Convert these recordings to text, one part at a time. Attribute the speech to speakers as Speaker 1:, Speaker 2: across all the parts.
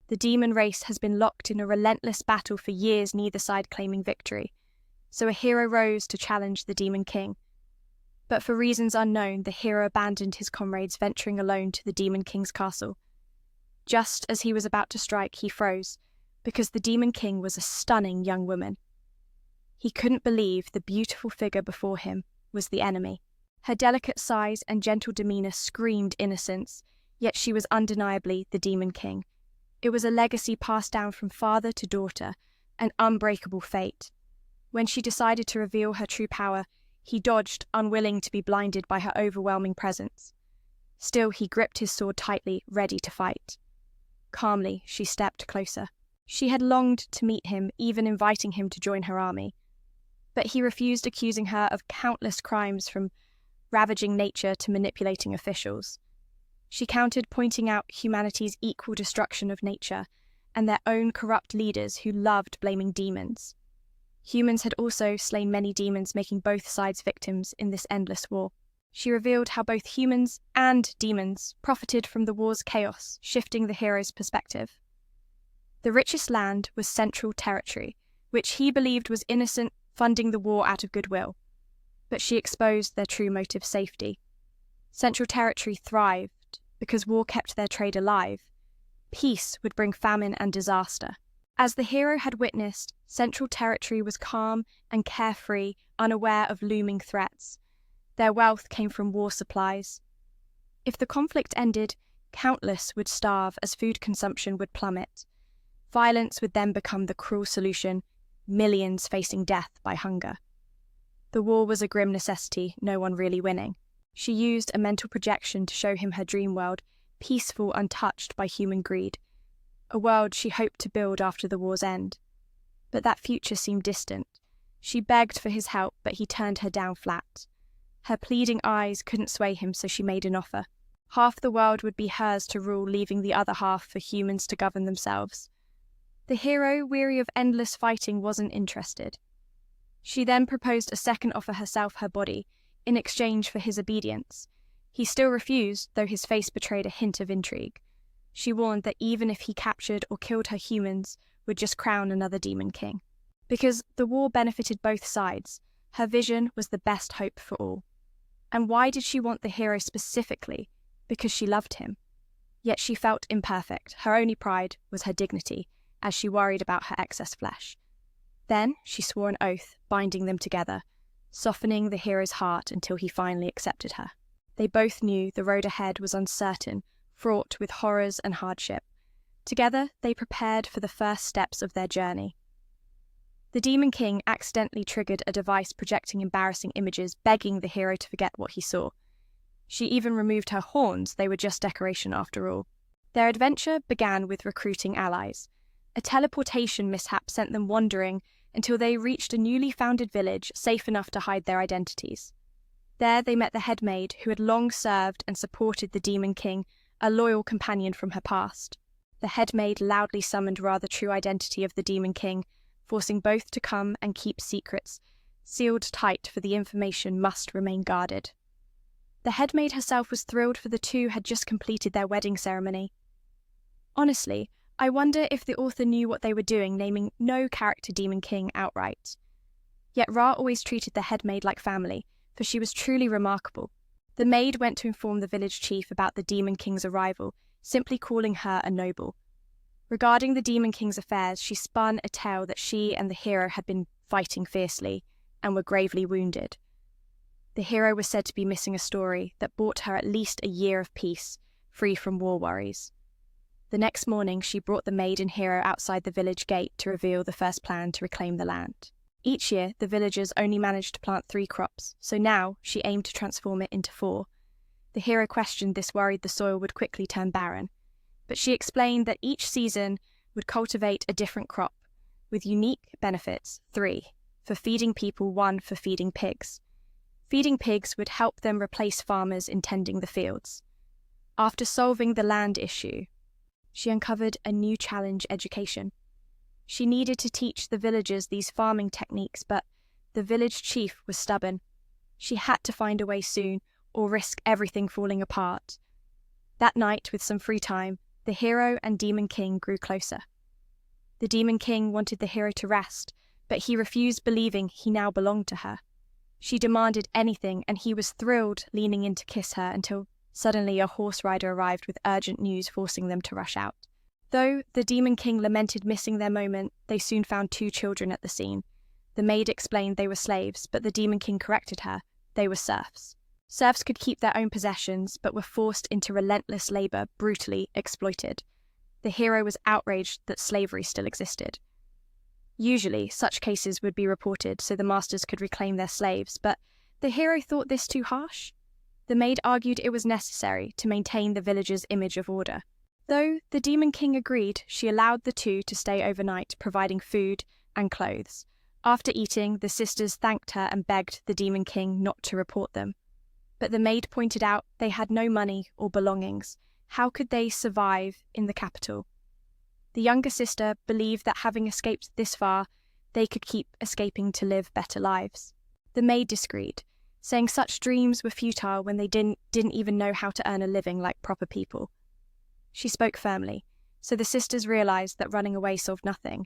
Speaker 1: The demon race has been locked in a relentless battle for years, neither side claiming victory. So a hero rose to challenge the Demon King. But for reasons unknown, the hero abandoned his comrades, venturing alone to the Demon King's castle. Just as he was about to strike, he froze, because the Demon King was a stunning young woman. He couldn't believe the beautiful figure before him was the enemy. Her delicate size and gentle demeanor screamed innocence, yet she was undeniably the Demon King. It was a legacy passed down from father to daughter, an unbreakable fate. When she decided to reveal her true power, he dodged, unwilling to be blinded by her overwhelming presence. Still, he gripped his sword tightly, ready to fight. Calmly, she stepped closer. She had longed to meet him, even inviting him to join her army. But he refused, accusing her of countless crimes, from ravaging nature to manipulating officials. She countered, pointing out humanity's equal destruction of nature and their own corrupt leaders who loved blaming demons. Humans had also slain many demons, making both sides victims in this endless war. She revealed how both humans and demons profited from the war's chaos, shifting the hero's perspective. The richest land was Central Territory, which he believed was innocent, funding the war out of goodwill. But she exposed their true motive: safety. Central Territory thrived because war kept their trade alive. Peace would bring famine and disaster. As the hero had witnessed, Central Territory was calm and carefree, unaware of looming threats. Their wealth came from war supplies. If the conflict ended, countless would starve as food consumption would plummet. Violence would then become the cruel solution, millions facing death by hunger. The war was a grim necessity, no one really winning. She used a mental projection to show him her dream world, peaceful, untouched by human greed. A world she hoped to build after the war's end. But that future seemed distant. She begged for his help, but he turned her down flat. Her pleading eyes couldn't sway him, so she made an offer. Half the world would be hers to rule, leaving the other half for humans to govern themselves. The hero, weary of endless fighting, wasn't interested. She then proposed a second offer herself, her body, in exchange for his obedience. He still refused, though his face betrayed a hint of intrigue. She warned that even if he captured or killed her, humans would just crown another demon king. Because the war benefited both sides, her vision was the best hope for all. And why did she want the hero specifically? Because she loved him. Yet she felt imperfect. Her only pride was her dignity, as she worried about her excess flesh. Then she swore an oath, binding them together, softening the hero's heart until he finally accepted her. They both knew the road ahead was uncertain, fraught with horrors and hardship. Together, they prepared for the first steps of their journey. The Demon King accidentally triggered a device projecting embarrassing images, begging the hero to forget what he saw. She even removed her horns; they were just decoration after all. Their adventure began with recruiting allies. A teleportation mishap sent them wandering until they reached a newly founded village, safe enough to hide their identities. There they met the headmaid, who had long served and supported the Demon King, a loyal companion from her past. The headmaid loudly summoned the true identity of the Demon King, forcing both to come and keep secrets, sealed tight, for the information must remain guarded. The headmaid herself was thrilled, for the two had just completed their wedding ceremony. Honestly, I wonder if the author knew what they were doing, naming no character Demon King outright. Yet Ra always treated the headmaid like family, for she was truly remarkable. The maid went to inform the village chief about the Demon King's arrival, simply calling her a noble. Regarding the Demon King's affairs, she spun a tale that she and the hero had been fighting fiercely and were gravely wounded. The hero was said to be missing a story that bought her at least a year of peace, free from war worries. The next morning, she brought the maid and hero outside the village gate to reveal the first plan to reclaim the land. Each year, the villagers only managed to plant 3 crops, so now she aimed to transform it into 4. The hero questioned this, worried the soil would quickly turn barren. But she explained that each season would cultivate a different crop, with unique benefits: 3 for feeding people, 1 for feeding pigs. Feeding pigs would help them replace farmers in tending the fields. After solving the land issue, she uncovered a new challenge: education. She needed to teach the villagers these farming techniques, but the village chief was stubborn. She had to find a way soon, or risk everything falling apart. That night, with some free time, the hero and Demon King grew closer. The Demon King wanted the hero to rest, but he refused, believing he now belonged to her. She demanded anything, and he was thrilled, leaning in to kiss her until suddenly a horse rider arrived with urgent news, forcing them to rush out. Though the Demon King lamented missing their moment, they soon found 2 children at the scene. The maid explained they were slaves, but the Demon King corrected her. They were serfs. Serfs could keep their own possessions, but were forced into relentless labor, brutally exploited. The hero was outraged that slavery still existed. Usually, such cases would be reported so the masters could reclaim their slaves, but the hero thought this too harsh. The maid argued it was necessary to maintain the villagers' image of order. Though the Demon King agreed, she allowed the 2 to stay overnight, providing food and clothes. After eating, the sisters thanked her and begged the Demon King not to report them. But the maid pointed out they had no money or belongings. How could they survive in the capital? The younger sister believed that having escaped this far, they could keep escaping to live better lives. The maid disagreed, saying such dreams were futile when they didn't even know how to earn a living like proper people. She spoke firmly, so the sisters realized that running away solved nothing.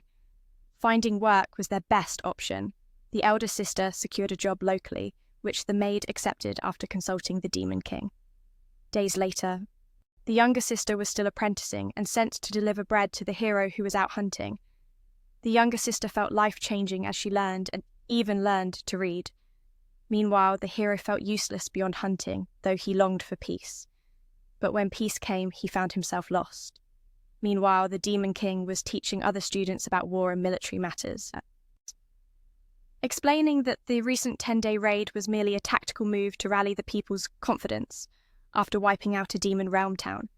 Speaker 1: Finding work was their best option. The elder sister secured a job locally, which the maid accepted after consulting the Demon King. Days later, the younger sister was still apprenticing and sent to deliver bread to the hero who was out hunting. The younger sister felt life-changing as she learned and even learned to read. Meanwhile, the hero felt useless beyond hunting, though he longed for peace. But when peace came, he found himself lost. Meanwhile, the Demon King was teaching other students about war and military matters, explaining that the recent 10-day raid was merely a tactical move to rally the people's confidence after wiping out a demon realm town.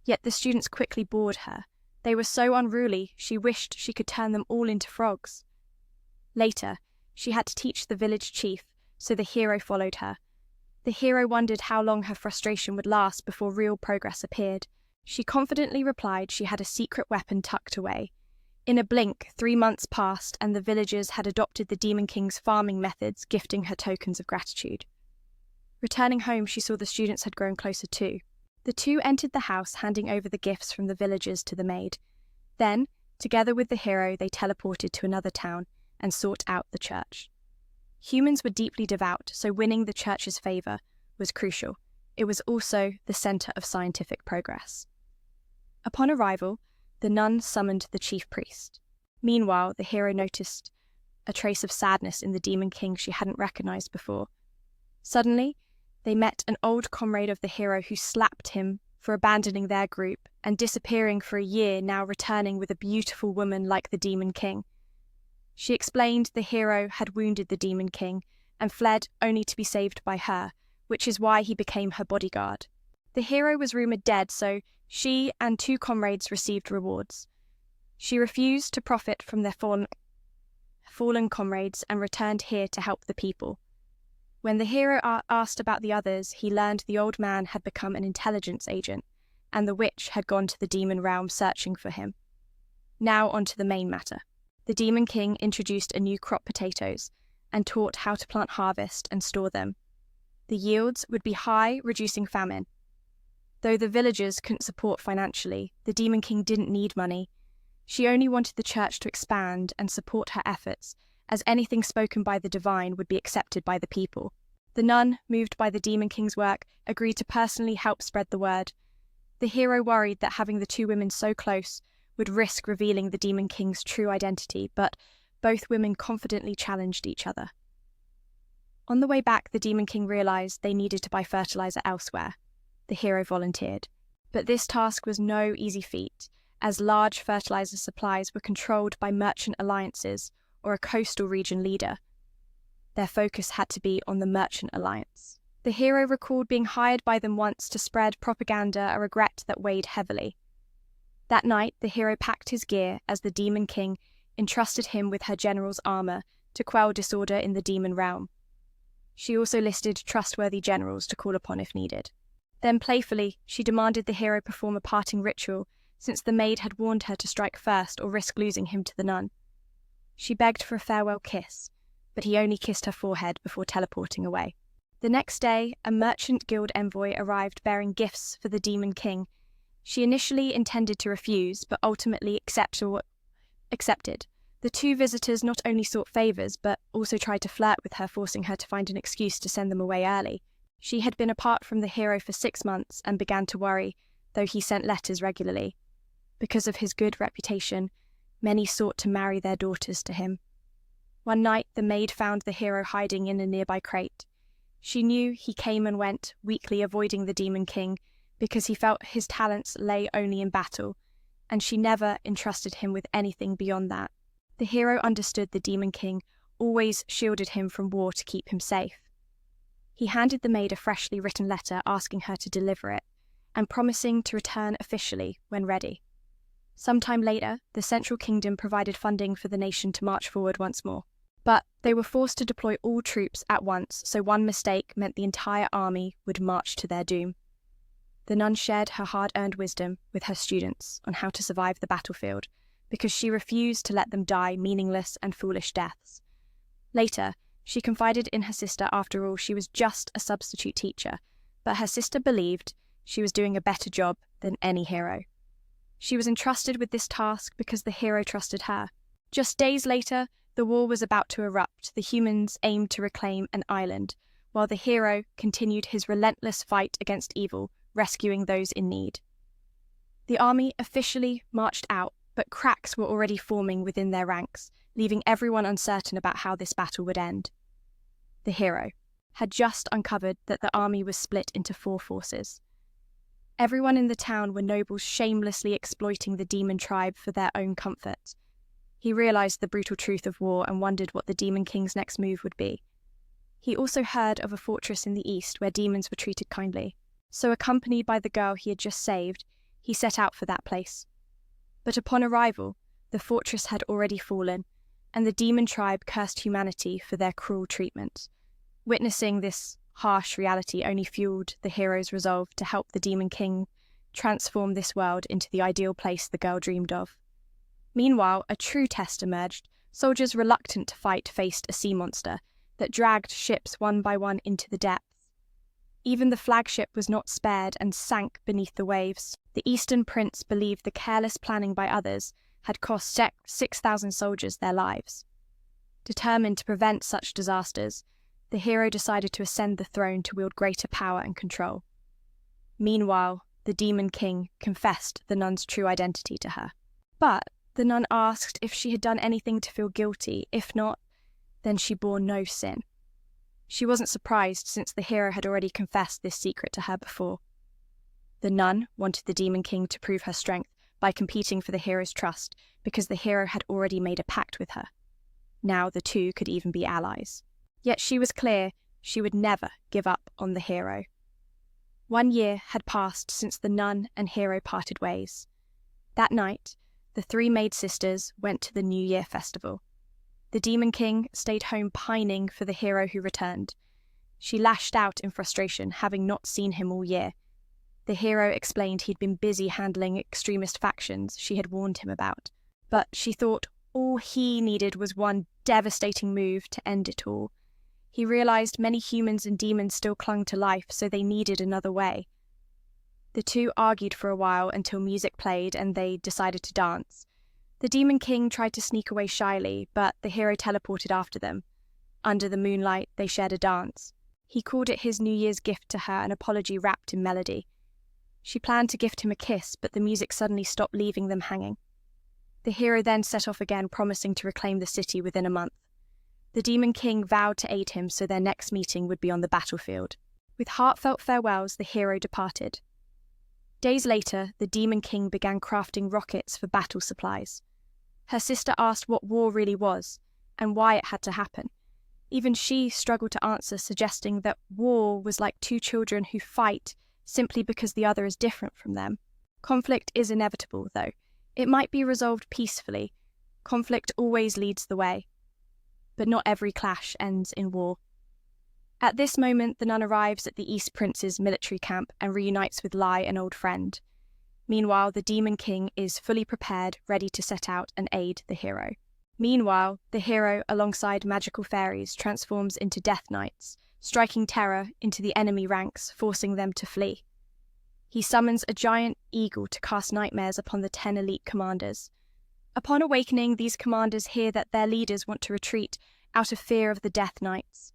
Speaker 1: Yet the students quickly bored her. They were so unruly, she wished she could turn them all into frogs. Later, she had to teach the village chief, so the hero followed her. The hero wondered how long her frustration would last before real progress appeared. She confidently replied she had a secret weapon tucked away. In a blink, 3 months passed, and the villagers had adopted the Demon King's farming methods, gifting her tokens of gratitude. Returning home, she saw the students had grown closer too. The 2 entered the house, handing over the gifts from the villagers to the maid. Then, together with the hero, they teleported to another town and sought out the church. Humans were deeply devout, so winning the church's favor was crucial. It was also the center of scientific progress. Upon arrival, the nun summoned the chief priest. Meanwhile, the hero noticed a trace of sadness in the Demon King she hadn't recognized before. Suddenly, they met an old comrade of the hero who slapped him for abandoning their group and disappearing for a year, now returning with a beautiful woman like the Demon King. She explained the hero had wounded the Demon King and fled only to be saved by her, which is why he became her bodyguard. The hero was rumored dead, so she and 2 comrades received rewards. She refused to profit from their fallen comrades and returned here to help the people. When the hero asked about the others, he learned the old man had become an intelligence agent, and the witch had gone to the demon realm searching for him. Now onto the main matter. The Demon King introduced a new crop, potatoes, and taught how to plant, harvest, and store them. The yields would be high, reducing famine. Though the villagers couldn't support financially, the Demon King didn't need money. She only wanted the church to expand and support her efforts, as anything spoken by the divine would be accepted by the people. The nun, moved by the Demon King's work, agreed to personally help spread the word. The hero worried that having the 2 women so close would risk revealing the Demon King's true identity, but both women confidently challenged each other. On the way back, the Demon King realized they needed to buy fertilizer elsewhere. The hero volunteered. But this task was no easy feat, as large fertilizer supplies were controlled by merchant alliances or a coastal region leader. Their focus had to be on the merchant alliance. The hero recalled being hired by them once to spread propaganda, a regret that weighed heavily. That night, the hero packed his gear as the Demon King entrusted him with her general's armor to quell disorder in the demon realm. She also listed trustworthy generals to call upon if needed. Then playfully, she demanded the hero perform a parting ritual, since the maid had warned her to strike first or risk losing him to the nun. She begged for a farewell kiss, but he only kissed her forehead before teleporting away. The next day, a merchant guild envoy arrived bearing gifts for the Demon King. She initially intended to refuse, but ultimately accepted. The two visitors not only sought favors, but also tried to flirt with her, forcing her to find an excuse to send them away early. She had been apart from the hero for 6 months and began to worry, though he sent letters regularly. Because of his good reputation, many sought to marry their daughters to him. One night, the maid found the hero hiding in a nearby crate. She knew he came and went, weakly avoiding the Demon King, because he felt his talents lay only in battle, and she never entrusted him with anything beyond that. The hero understood the Demon King always shielded him from war to keep him safe. He handed the maid a freshly written letter asking her to deliver it, and promising to return officially when ready. Sometime later, the Central Kingdom provided funding for the nation to march forward once more. But they were forced to deploy all troops at once, so one mistake meant the entire army would march to their doom. The nun shared her hard-earned wisdom with her students on how to survive the battlefield, because she refused to let them die meaningless and foolish deaths. Later, she confided in her sister. After all, she was just a substitute teacher, but her sister believed she was doing a better job than any hero. She was entrusted with this task because the hero trusted her. Just days later, the war was about to erupt. The humans aimed to reclaim an island, while the hero continued his relentless fight against evil, rescuing those in need. The army officially marched out, but cracks were already forming within their ranks, leaving everyone uncertain about how this battle would end. The hero had just uncovered that the army was split into 4 forces. Everyone in the town were nobles shamelessly exploiting the demon tribe for their own comfort. He realized the brutal truth of war and wondered what the Demon King's next move would be. He also heard of a fortress in the east where demons were treated kindly. So, accompanied by the girl he had just saved, he set out for that place. But upon arrival, the fortress had already fallen, and the demon tribe cursed humanity for their cruel treatment. Witnessing this harsh reality only fueled the hero's resolve to help the Demon King transform this world into the ideal place the girl dreamed of. Meanwhile, a true test emerged. Soldiers reluctant to fight faced a sea monster that dragged ships one by one into the depths. Even the flagship was not spared and sank beneath the waves. The Eastern Prince believed the careless planning by others had cost 6,000 soldiers their lives. Determined to prevent such disasters, the hero decided to ascend the throne to wield greater power and control. Meanwhile, the Demon King confessed the nun's true identity to her. But the nun asked if she had done anything to feel guilty. If not, then she bore no sin. She wasn't surprised, since the hero had already confessed this secret to her before. The nun wanted the Demon King to prove her strength by competing for the hero's trust, because the hero had already made a pact with her. Now the two could even be allies. Yet she was clear she would never give up on the hero. 1 year had passed since the nun and hero parted ways. That night, the 3 maid sisters went to the New Year festival. The Demon King stayed home pining for the hero who returned. She lashed out in frustration, having not seen him all year. The hero explained he'd been busy handling extremist factions she had warned him about, but she thought all he needed was one devastating move to end it all. He realized many humans and demons still clung to life, so they needed another way. The two argued for a while until music played and they decided to dance. The Demon King tried to sneak away shyly, but the hero teleported after them. Under the moonlight, they shared a dance. He called it his New Year's gift to her, an apology wrapped in melody. She planned to gift him a kiss, but the music suddenly stopped, leaving them hanging. The hero then set off again, promising to reclaim the city within a month. The Demon King vowed to aid him, so their next meeting would be on the battlefield. With heartfelt farewells, the hero departed. Days later, the Demon King began crafting rockets for battle supplies. Her sister asked what war really was, and why it had to happen. Even she struggled to answer, suggesting that war was like 2 children who fight simply because the other is different from them. Conflict is inevitable, though. It might be resolved peacefully. Conflict always leads the way. But not every clash ends in war. At this moment, the nun arrives at the East Prince's military camp and reunites with Lai, an old friend. Meanwhile, the Demon King is fully prepared, ready to set out and aid the hero. Meanwhile, the hero, alongside magical fairies, transforms into Death Knights, striking terror into the enemy ranks, forcing them to flee. He summons a giant eagle to cast nightmares upon the 10 elite commanders. Upon awakening, these commanders hear that their leaders want to retreat out of fear of the Death Knights.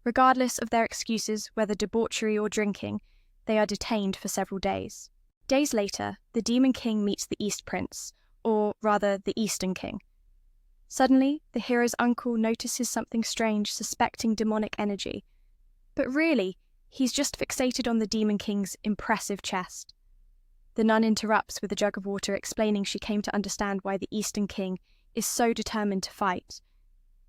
Speaker 1: Regardless of their excuses, whether debauchery or drinking, they are detained for several days. Days later, the Demon King meets the East Prince, or rather the Eastern King. Suddenly, the hero's uncle notices something strange, suspecting demonic energy. But really, he's just fixated on the Demon King's impressive chest. The nun interrupts with a jug of water, explaining she came to understand why the Eastern King is so determined to fight.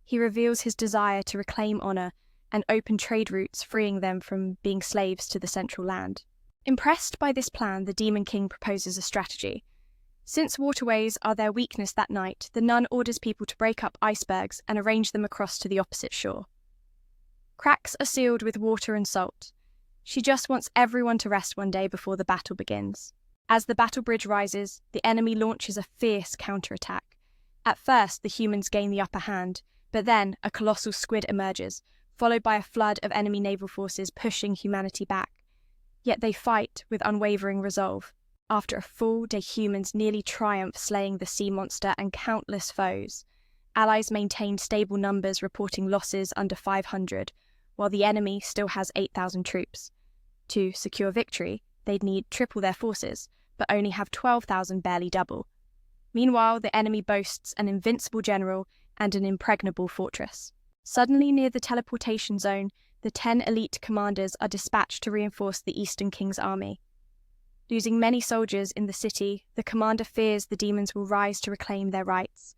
Speaker 1: He reveals his desire to reclaim honor and open trade routes, freeing them from being slaves to the Central Land. Impressed by this plan, the Demon King proposes a strategy. Since waterways are their weakness that night, the nun orders people to break up icebergs and arrange them across to the opposite shore. Cracks are sealed with water and salt. She just wants everyone to rest one day before the battle begins. As the battle bridge rises, the enemy launches a fierce counterattack. At first, the humans gain the upper hand, but then a colossal squid emerges, followed by a flood of enemy naval forces pushing humanity back. Yet they fight with unwavering resolve. After a full day, humans nearly triumph, slaying the sea monster and countless foes. Allies maintain stable numbers, reporting losses under 500, while the enemy still has 8,000 troops. To secure victory, they'd need triple their forces, but only have 12,000, barely double. Meanwhile, the enemy boasts an invincible general and an impregnable fortress. Suddenly, near the teleportation zone, the 10 elite commanders are dispatched to reinforce the Eastern King's army. Losing many soldiers in the city, the commander fears the demons will rise to reclaim their rights.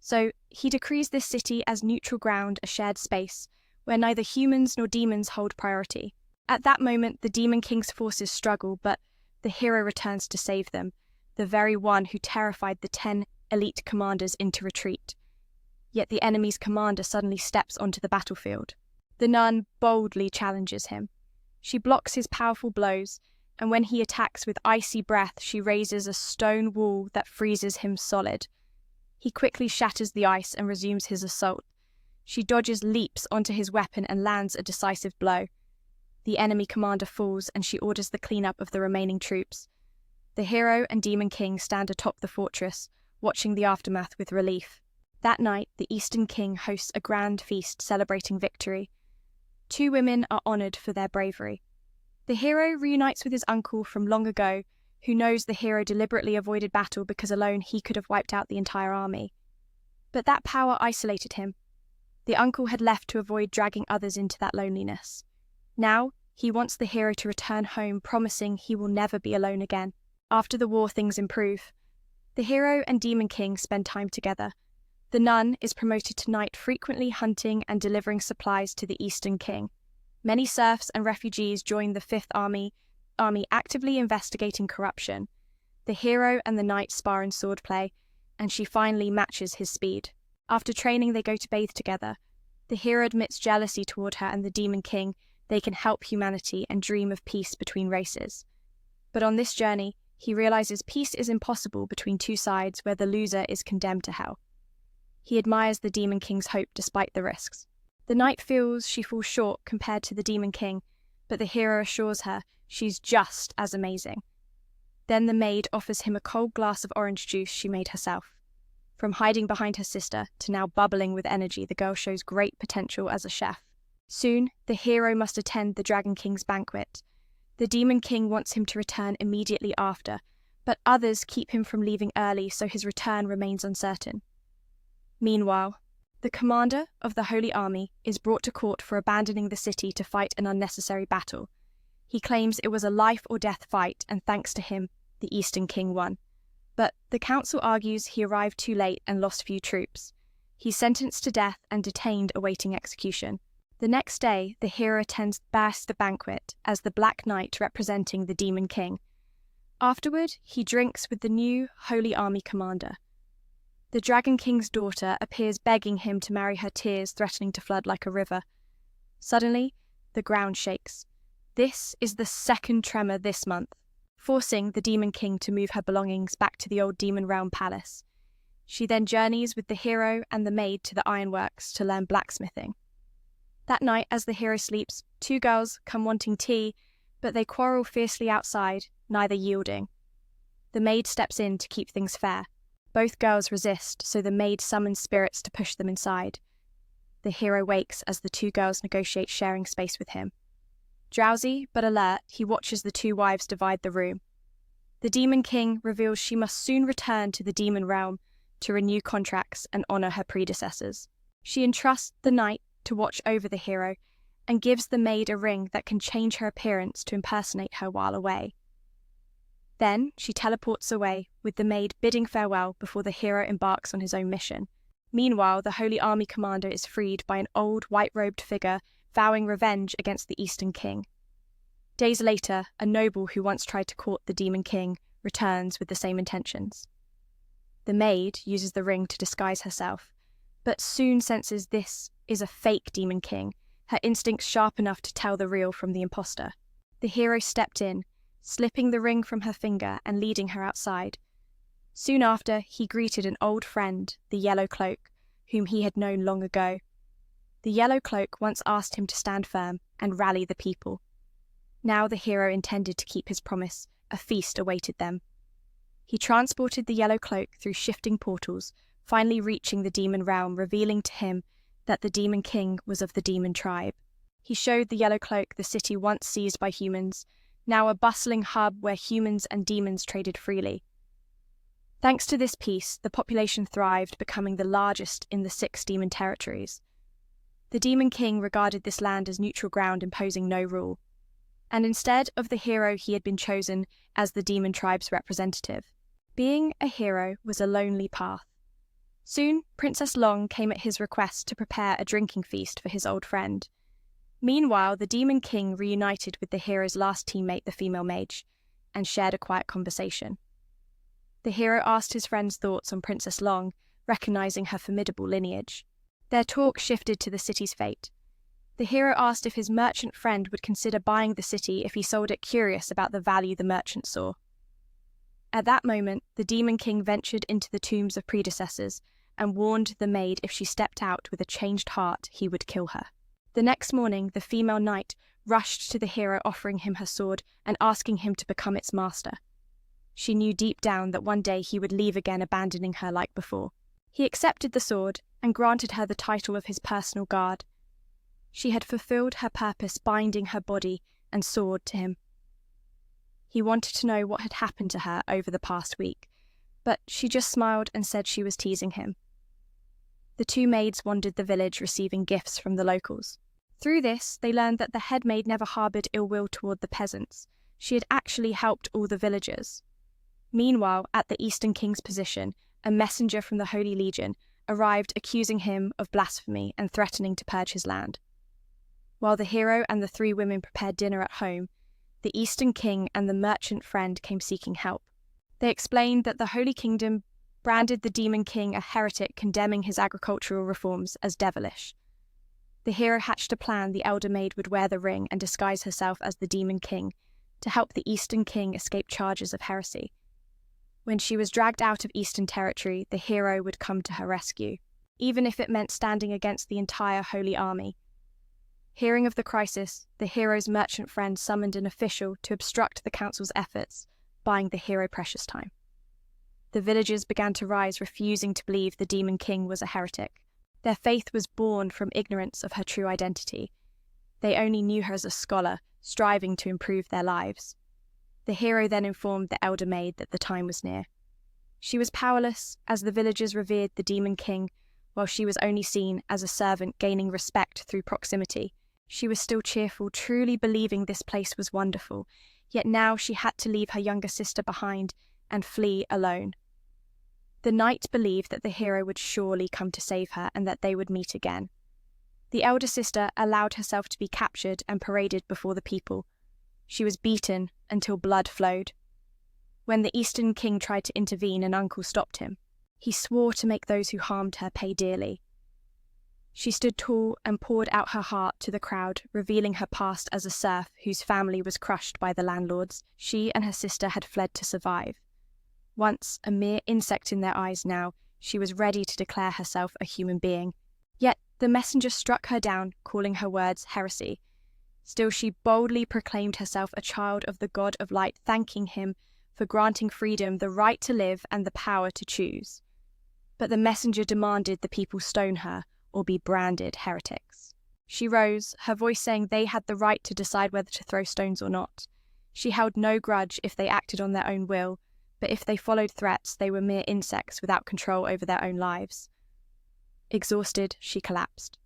Speaker 1: So he decrees this city as neutral ground, a shared space, where neither humans nor demons hold priority. At that moment, the Demon King's forces struggle, but the hero returns to save them, the very one who terrified the 10 elite commanders into retreat. Yet the enemy's commander suddenly steps onto the battlefield. The nun boldly challenges him. She blocks his powerful blows, and when he attacks with icy breath, she raises a stone wall that freezes him solid. He quickly shatters the ice and resumes his assault. She dodges, leaps onto his weapon, and lands a decisive blow. The enemy commander falls, and she orders the cleanup of the remaining troops. The hero and Demon King stand atop the fortress, watching the aftermath with relief. That night, the Eastern King hosts a grand feast celebrating victory. 2 women are honored for their bravery. The hero reunites with his uncle from long ago, who knows the hero deliberately avoided battle because alone he could have wiped out the entire army. But that power isolated him. The uncle had left to avoid dragging others into that loneliness. Now, he wants the hero to return home, promising he will never be alone again. After the war, things improve. The hero and Demon King spend time together. The nun is promoted to knight, frequently hunting and delivering supplies to the Eastern King. Many serfs and refugees join the Fifth Army actively investigating corruption. The hero and the knight spar in swordplay, and she finally matches his speed. After training, they go to bathe together. The hero admits jealousy toward her and the Demon King. They can help humanity and dream of peace between races. But on this journey, he realizes peace is impossible between 2 sides where the loser is condemned to hell. He admires the Demon King's hope despite the risks. The knight feels she falls short compared to the Demon King, but the hero assures her she's just as amazing. Then the maid offers him a cold glass of orange juice she made herself. From hiding behind her sister to now bubbling with energy, the girl shows great potential as a chef. Soon, the hero must attend the Dragon King's banquet. The Demon King wants him to return immediately after, but others keep him from leaving early, so his return remains uncertain. Meanwhile, the commander of the Holy Army is brought to court for abandoning the city to fight an unnecessary battle. He claims it was a life-or-death fight, and thanks to him, the Eastern King won. But the council argues he arrived too late and lost few troops. He's sentenced to death and detained awaiting execution. The next day, the hero attends the banquet as the Black Knight representing the Demon King. Afterward, he drinks with the new Holy Army commander. The Dragon King's daughter appears begging him to marry her, tears threatening to flood like a river. Suddenly, the ground shakes. This is the 2nd tremor this month, forcing the Demon King to move her belongings back to the old Demon Realm palace. She then journeys with the hero and the maid to the ironworks to learn blacksmithing. That night, as the hero sleeps, 2 girls come wanting tea, but they quarrel fiercely outside, neither yielding. The maid steps in to keep things fair. Both girls resist, so the maid summons spirits to push them inside. The hero wakes as the two girls negotiate sharing space with him. Drowsy but alert, he watches the two wives divide the room. The Demon King reveals she must soon return to the demon realm to renew contracts and honor her predecessors. She entrusts the knight to watch over the hero and gives the maid a ring that can change her appearance to impersonate her while away. Then she teleports away, with the maid bidding farewell before the hero embarks on his own mission. Meanwhile, the Holy Army commander is freed by an old white-robed figure vowing revenge against the Eastern King. Days later, a noble who once tried to court the Demon King returns with the same intentions. The maid uses the ring to disguise herself, but soon senses this is a fake Demon King, her instincts sharp enough to tell the real from the imposter. The hero stepped in, slipping the ring from her finger and leading her outside. Soon after, he greeted an old friend, the Yellow Cloak, whom he had known long ago. The Yellow Cloak once asked him to stand firm and rally the people. Now the hero intended to keep his promise. A feast awaited them. He transported the Yellow Cloak through shifting portals, finally reaching the demon realm, revealing to him that the Demon King was of the demon tribe. He showed the Yellow Cloak the city once seized by humans, now a bustling hub where humans and demons traded freely. Thanks to this peace, the population thrived, becoming the largest in the 6 demon territories. The Demon King regarded this land as neutral ground, imposing no rule. And instead of the hero, he had been chosen as the demon tribe's representative. Being a hero was a lonely path. Soon, Princess Long came at his request to prepare a drinking feast for his old friend. Meanwhile, the Demon King reunited with the hero's last teammate, the female mage, and shared a quiet conversation. The hero asked his friend's thoughts on Princess Long, recognizing her formidable lineage. Their talk shifted to the city's fate. The hero asked if his merchant friend would consider buying the city if he sold it, curious about the value the merchant saw. At that moment, the Demon King ventured into the tombs of predecessors and warned the maid if she stepped out with a changed heart, he would kill her. The next morning, the female knight rushed to the hero, offering him her sword and asking him to become its master. She knew deep down that one day he would leave again, abandoning her like before. He accepted the sword and granted her the title of his personal guard. She had fulfilled her purpose, binding her body and sword to him. He wanted to know what had happened to her over the past week, but she just smiled and said she was teasing him. The two maids wandered the village, receiving gifts from the locals. Through this, they learned that the head maid never harboured ill will toward the peasants. She had actually helped all the villagers. Meanwhile, at the Eastern King's position, a messenger from the Holy Legion arrived, accusing him of blasphemy and threatening to purge his land. While the hero and the 3 women prepared dinner at home, the Eastern King and the merchant friend came seeking help. They explained that the Holy Kingdom branded the Demon King a heretic, condemning his agricultural reforms as devilish. The hero hatched a plan. The elder maid would wear the ring and disguise herself as the Demon King to help the Eastern King escape charges of heresy. When she was dragged out of Eastern territory, the hero would come to her rescue, even if it meant standing against the entire Holy Army. Hearing of the crisis, the hero's merchant friend summoned an official to obstruct the council's efforts, buying the hero precious time. The villagers began to rise, refusing to believe the Demon King was a heretic. Their faith was born from ignorance of her true identity. They only knew her as a scholar, striving to improve their lives. The hero then informed the elder maid that the time was near. She was powerless, as the villagers revered the Demon King, while she was only seen as a servant, gaining respect through proximity. She was still cheerful, truly believing this place was wonderful, yet now she had to leave her younger sister behind and flee alone. The knight believed that the hero would surely come to save her and that they would meet again. The elder sister allowed herself to be captured and paraded before the people. She was beaten until blood flowed. When the Eastern King tried to intervene, an uncle stopped him. He swore to make those who harmed her pay dearly. She stood tall and poured out her heart to the crowd, revealing her past as a serf whose family was crushed by the landlords. She and her sister had fled to survive. Once a mere insect in their eyes, now she was ready to declare herself a human being. Yet the messenger struck her down, calling her words heresy. Still, she boldly proclaimed herself a child of the God of Light, thanking him for granting freedom, the right to live, and the power to choose. But the messenger demanded the people stone her or be branded heretics. She rose, her voice saying they had the right to decide whether to throw stones or not. She held no grudge if they acted on their own will, but if they followed threats, they were mere insects without control over their own lives. Exhausted, she collapsed.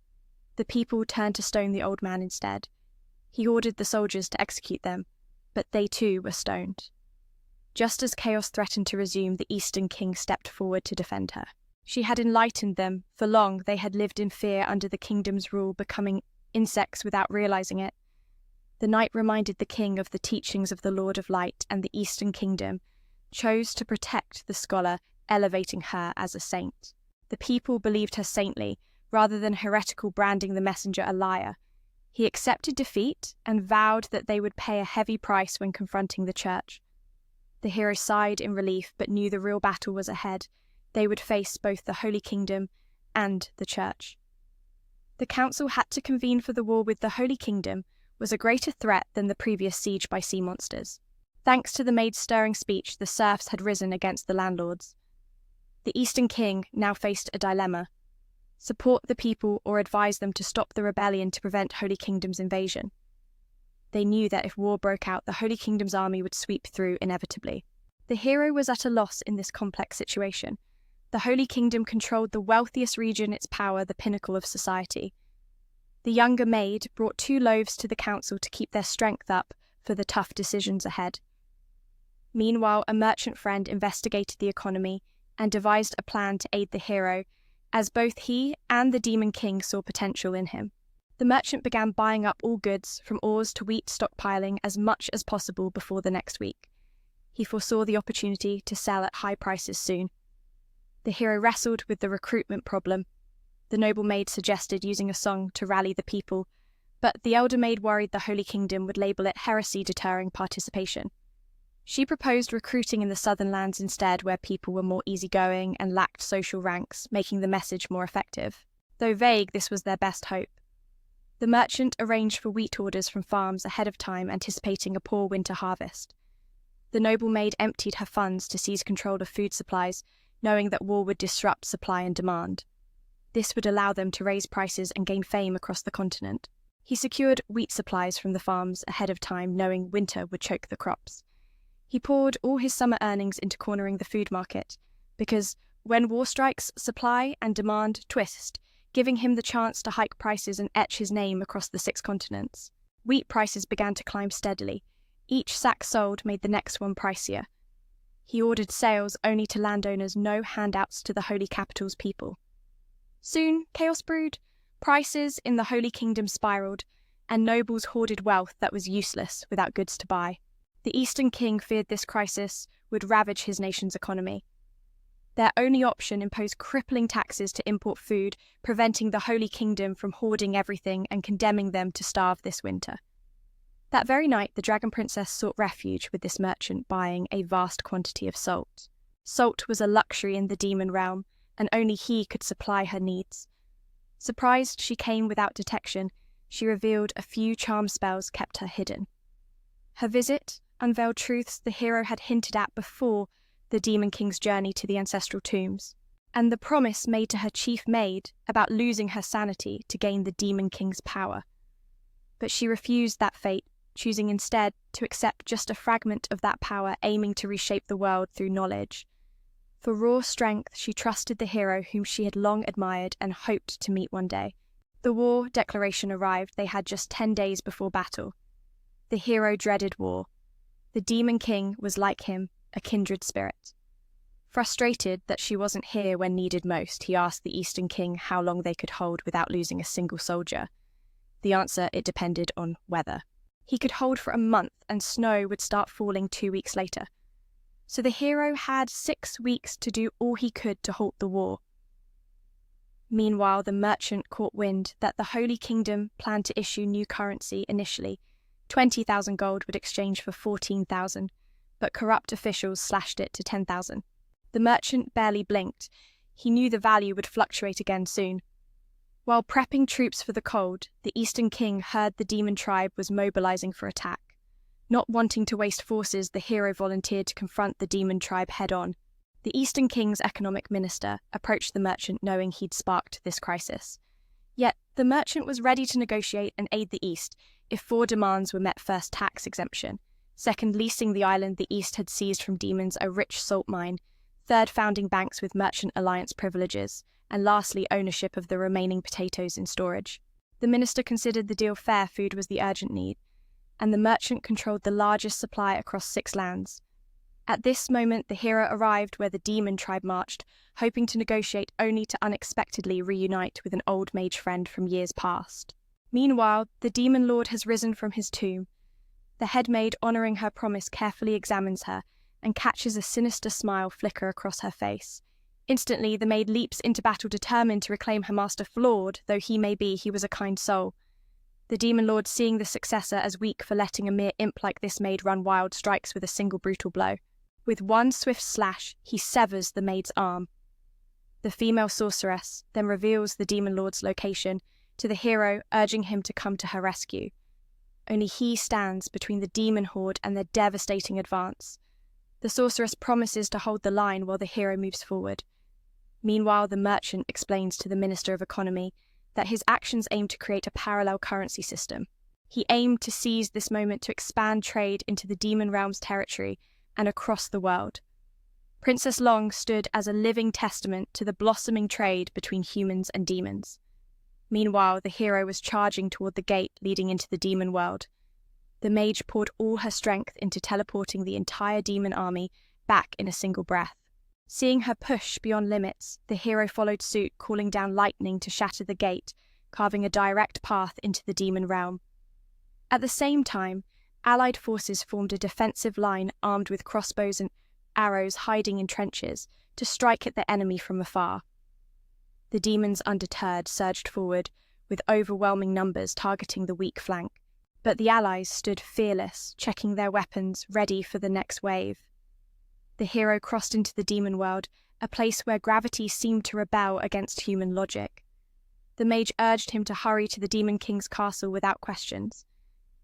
Speaker 1: The people turned to stone the old man instead. He ordered the soldiers to execute them, but they too were stoned. Just as chaos threatened to resume, the Eastern King stepped forward to defend her. She had enlightened them. For long, they had lived in fear under the kingdom's rule, becoming insects without realizing it. The knight reminded the king of the teachings of the Lord of Light, and the Eastern Kingdom chose to protect the scholar, elevating her as a saint. The people believed her saintly, rather than heretical, branding the messenger a liar. He accepted defeat and vowed that they would pay a heavy price when confronting the church. The hero sighed in relief, but knew the real battle was ahead. They would face both the Holy Kingdom and the church. The council had to convene, for the war with the Holy Kingdom was a greater threat than the previous siege by sea monsters. Thanks to the maid's stirring speech, the serfs had risen against the landlords. The Eastern King now faced a dilemma: support the people or advise them to stop the rebellion to prevent Holy Kingdom's invasion. They knew that if war broke out, the Holy Kingdom's army would sweep through inevitably. The hero was at a loss in this complex situation. The Holy Kingdom controlled the wealthiest region, its power the pinnacle of society. The younger maid brought 2 loaves to the council to keep their strength up for the tough decisions ahead. Meanwhile, a merchant friend investigated the economy and devised a plan to aid the hero, as both he and the Demon King saw potential in him. The merchant began buying up all goods, from ores to wheat, stockpiling as much as possible before the next week. He foresaw the opportunity to sell at high prices soon. The hero wrestled with the recruitment problem. The noble maid suggested using a song to rally the people, but the elder maid worried the Holy Kingdom would label it heresy, deterring participation. She proposed recruiting in the southern lands instead, where people were more easygoing and lacked social ranks, making the message more effective. Though vague, this was their best hope. The merchant arranged for wheat orders from farms ahead of time, anticipating a poor winter harvest. The noble maid emptied her funds to seize control of food supplies, knowing that war would disrupt supply and demand. This would allow them to raise prices and gain fame across the continent. He secured wheat supplies from the farms ahead of time, knowing winter would choke the crops. He poured all his summer earnings into cornering the food market, because when war strikes, supply and demand twist, giving him the chance to hike prices and etch his name across the 6 continents. Wheat prices began to climb steadily. Each sack sold made the next one pricier. He ordered sales only to landowners, no handouts to the Holy Capital's people. Soon, chaos brewed. Prices in the Holy Kingdom spiraled, and nobles hoarded wealth that was useless without goods to buy. The Eastern King feared this crisis would ravage his nation's economy. Their only option imposed crippling taxes to import food, preventing the Holy Kingdom from hoarding everything and condemning them to starve this winter. That very night, the Dragon Princess sought refuge with this merchant, buying a vast quantity of salt. Salt was a luxury in the demon realm, and only he could supply her needs. Surprised she came without detection, she revealed a few charm spells kept her hidden. Her visit unveiled truths the hero had hinted at before the Demon King's journey to the ancestral tombs, and the promise made to her chief maid about losing her sanity to gain the Demon King's power. But she refused that fate, choosing instead to accept just a fragment of that power, aiming to reshape the world through knowledge. For raw strength, she trusted the hero whom she had long admired and hoped to meet one day. The war declaration arrived. They had just 10 days before battle. The hero dreaded war. The Demon King was like him, a kindred spirit. Frustrated that she wasn't here when needed most, he asked the Eastern King how long they could hold without losing a single soldier. The answer, it depended on weather. He could hold for a month, and snow would start falling 2 weeks later. So the hero had 6 weeks to do all he could to halt the war. Meanwhile, the merchant caught wind that the Holy Kingdom planned to issue new currency initially. 20,000 gold would exchange for 14,000, but corrupt officials slashed it to 10,000. The merchant barely blinked. He knew the value would fluctuate again soon. While prepping troops for the cold, the Eastern King heard the demon tribe was mobilizing for attack. Not wanting to waste forces, the hero volunteered to confront the demon tribe head-on. The Eastern King's economic minister approached the merchant knowing he'd sparked this crisis. Yet, the merchant was ready to negotiate and aid the East if 4 demands were met: first, tax exemption; second, leasing the island the East had seized from demons, a rich salt mine; third, founding banks with merchant alliance privileges; and lastly, ownership of the remaining potatoes in storage. The minister considered the deal fair. Food was the urgent need, and the merchant controlled the largest supply across 6 lands. At this moment, the hero arrived where the demon tribe marched, hoping to negotiate, only to unexpectedly reunite with an old mage friend from years past. Meanwhile, the demon lord has risen from his tomb. The head maid, honoring her promise, carefully examines her and catches a sinister smile flicker across her face. Instantly, the maid leaps into battle, determined to reclaim her master. Flawed though he may be, he was a kind soul. The demon lord, seeing the successor as weak for letting a mere imp like this maid run wild, strikes with a single brutal blow. With one swift slash, he severs the maid's arm. The female sorceress then reveals the demon lord's location to the hero, urging him to come to her rescue. Only he stands between the demon horde and their devastating advance. The sorceress promises to hold the line while the hero moves forward. Meanwhile, the merchant explains to the Minister of Economy that his actions aim to create a parallel currency system. He aimed to seize this moment to expand trade into the demon realm's territory and across the world. Princess Long stood as a living testament to the blossoming trade between humans and demons. Meanwhile, the hero was charging toward the gate leading into the demon world. The mage poured all her strength into teleporting the entire demon army back in a single breath. Seeing her push beyond limits, the hero followed suit, calling down lightning to shatter the gate, carving a direct path into the demon realm. At the same time, allied forces formed a defensive line armed with crossbows and arrows, hiding in trenches to strike at the enemy from afar. The demons, undeterred, surged forward, with overwhelming numbers targeting the weak flank. But the allies stood fearless, checking their weapons, ready for the next wave. The hero crossed into the demon world, a place where gravity seemed to rebel against human logic. The mage urged him to hurry to the Demon King's castle without questions.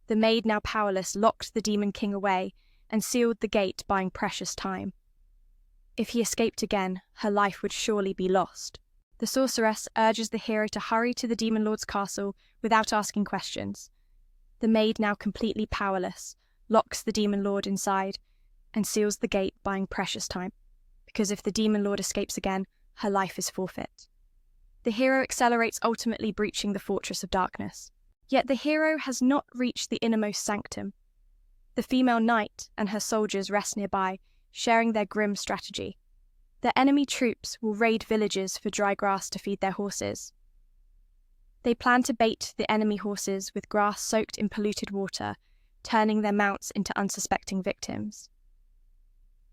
Speaker 1: The maid, now powerless, locked the Demon King away and sealed the gate, buying precious time. If he escaped again, her life would surely be lost. The sorceress urges the hero to hurry to the Demon Lord's castle without asking questions. The maid, now completely powerless, locks the Demon Lord inside and seals the gate, buying precious time, because if the Demon Lord escapes again, her life is forfeit. The hero accelerates, ultimately breaching the Fortress of Darkness. Yet the hero has not reached the innermost sanctum. The female knight and her soldiers rest nearby, sharing their grim strategy. The enemy troops will raid villages for dry grass to feed their horses. They plan to bait the enemy horses with grass soaked in polluted water, turning their mounts into unsuspecting victims.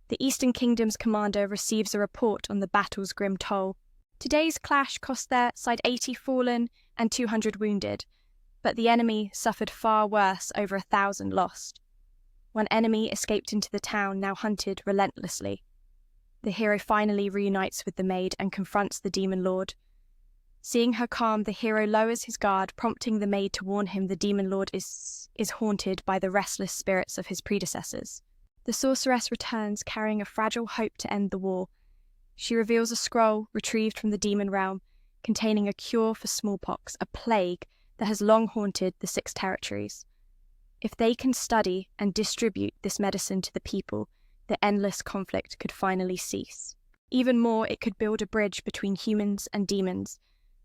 Speaker 1: The Eastern Kingdom's commander receives a report on the battle's grim toll. Today's clash cost their side 80 fallen and 200 wounded, but the enemy suffered far worse, over 1,000 lost. One enemy escaped into the town, now hunted relentlessly. The hero finally reunites with the maid and confronts the demon lord. Seeing her calm, the hero lowers his guard, prompting the maid to warn him the demon lord is haunted by the restless spirits of his predecessors. The sorceress returns, carrying a fragile hope to end the war. She reveals a scroll retrieved from the demon realm, containing a cure for smallpox, a plague that has long haunted the 6 territories. If they can study and distribute this medicine to the people, the endless conflict could finally cease. Even more, it could build a bridge between humans and demons,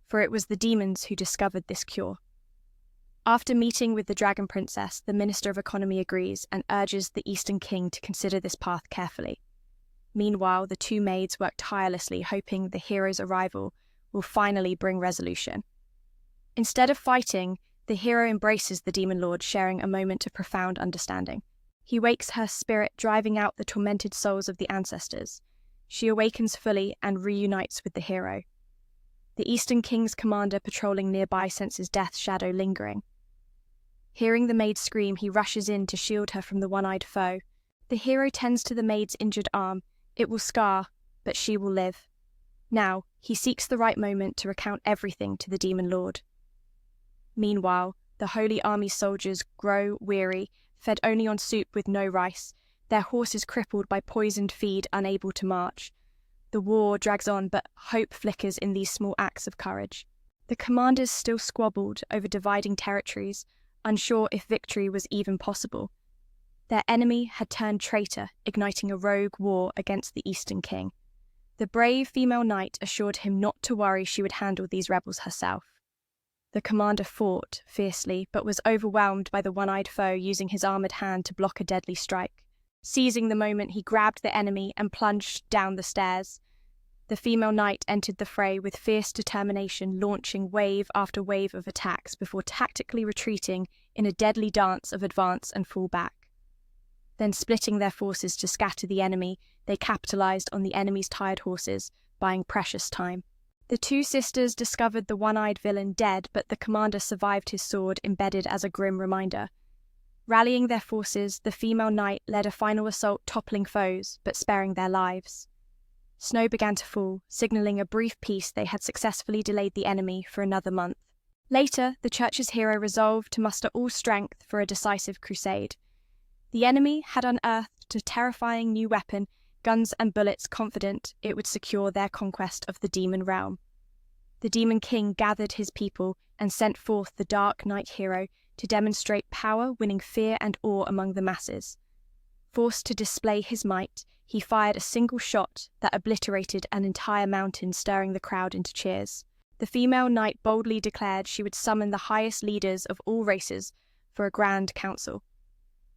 Speaker 1: for it was the demons who discovered this cure. After meeting with the Dragon Princess, the Minister of Economy agrees and urges the Eastern King to consider this path carefully. Meanwhile, the 2 maids work tirelessly, hoping the hero's arrival will finally bring resolution. Instead of fighting, the hero embraces the demon lord, sharing a moment of profound understanding. He wakes her spirit, driving out the tormented souls of the ancestors. She awakens fully and reunites with the hero. The Eastern King's commander patrolling nearby senses death's shadow lingering. Hearing the maid scream, he rushes in to shield her from the one-eyed foe. The hero tends to the maid's injured arm. It will scar, but she will live. Now, he seeks the right moment to recount everything to the demon lord. Meanwhile, the Holy Army's soldiers grow weary, fed only on soup with no rice, their horses crippled by poisoned feed, unable to march. The war drags on, but hope flickers in these small acts of courage. The commanders still squabbled over dividing territories, unsure if victory was even possible. Their enemy had turned traitor, igniting a rogue war against the Eastern King. The brave female knight assured him not to worry, she would handle these rebels herself. The commander fought fiercely, but was overwhelmed by the one-eyed foe using his armoured hand to block a deadly strike. Seizing the moment, he grabbed the enemy and plunged down the stairs. The female knight entered the fray with fierce determination, launching wave after wave of attacks before tactically retreating in a deadly dance of advance and fall back. Then, splitting their forces to scatter the enemy, they capitalized on the enemy's tired horses, buying precious time. The two sisters discovered the one-eyed villain dead, but the commander survived, his sword embedded as a grim reminder. Rallying their forces, the female knight led a final assault, toppling foes, but sparing their lives. Snow began to fall, signaling a brief peace. They had successfully delayed the enemy for another month. Later, the church's hero resolved to muster all strength for a decisive crusade. The enemy had unearthed a terrifying new weapon, guns and bullets, confident it would secure their conquest of the demon realm. The demon king gathered his people and sent forth the dark knight hero to demonstrate power, winning fear and awe among the masses. Forced to display his might, he fired a single shot that obliterated an entire mountain, stirring the crowd into cheers. The female knight boldly declared she would summon the highest leaders of all races for a grand council.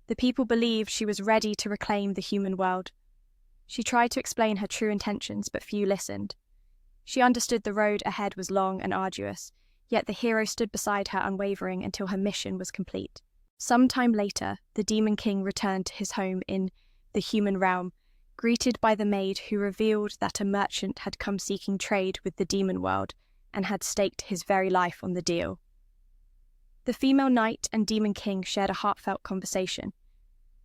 Speaker 1: The people believed she was ready to reclaim the human world. She tried to explain her true intentions, but few listened. She understood the road ahead was long and arduous, yet the hero stood beside her unwavering until her mission was complete. Some time later, the demon king returned to his home in the human realm, greeted by the maid who revealed that a merchant had come seeking trade with the demon world and had staked his very life on the deal. The female knight and demon king shared a heartfelt conversation.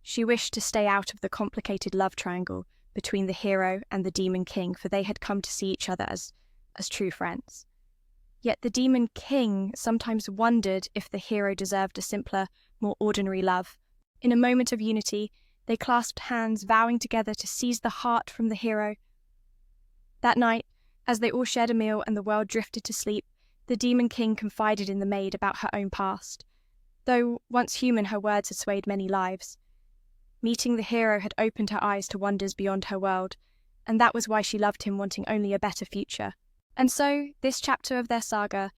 Speaker 1: She wished to stay out of the complicated love triangle between the hero and the demon king, for they had come to see each other as true friends. Yet the demon king sometimes wondered if the hero deserved a simpler, more ordinary love. In a moment of unity, they clasped hands, vowing together to seize the heart from the hero. That night, as they all shared a meal and the world drifted to sleep, the demon king confided in the maid about her own past. Though once human, her words had swayed many lives. Meeting the hero had opened her eyes to wonders beyond her world, and that was why she loved him, wanting only a better future. And so, this chapter of their saga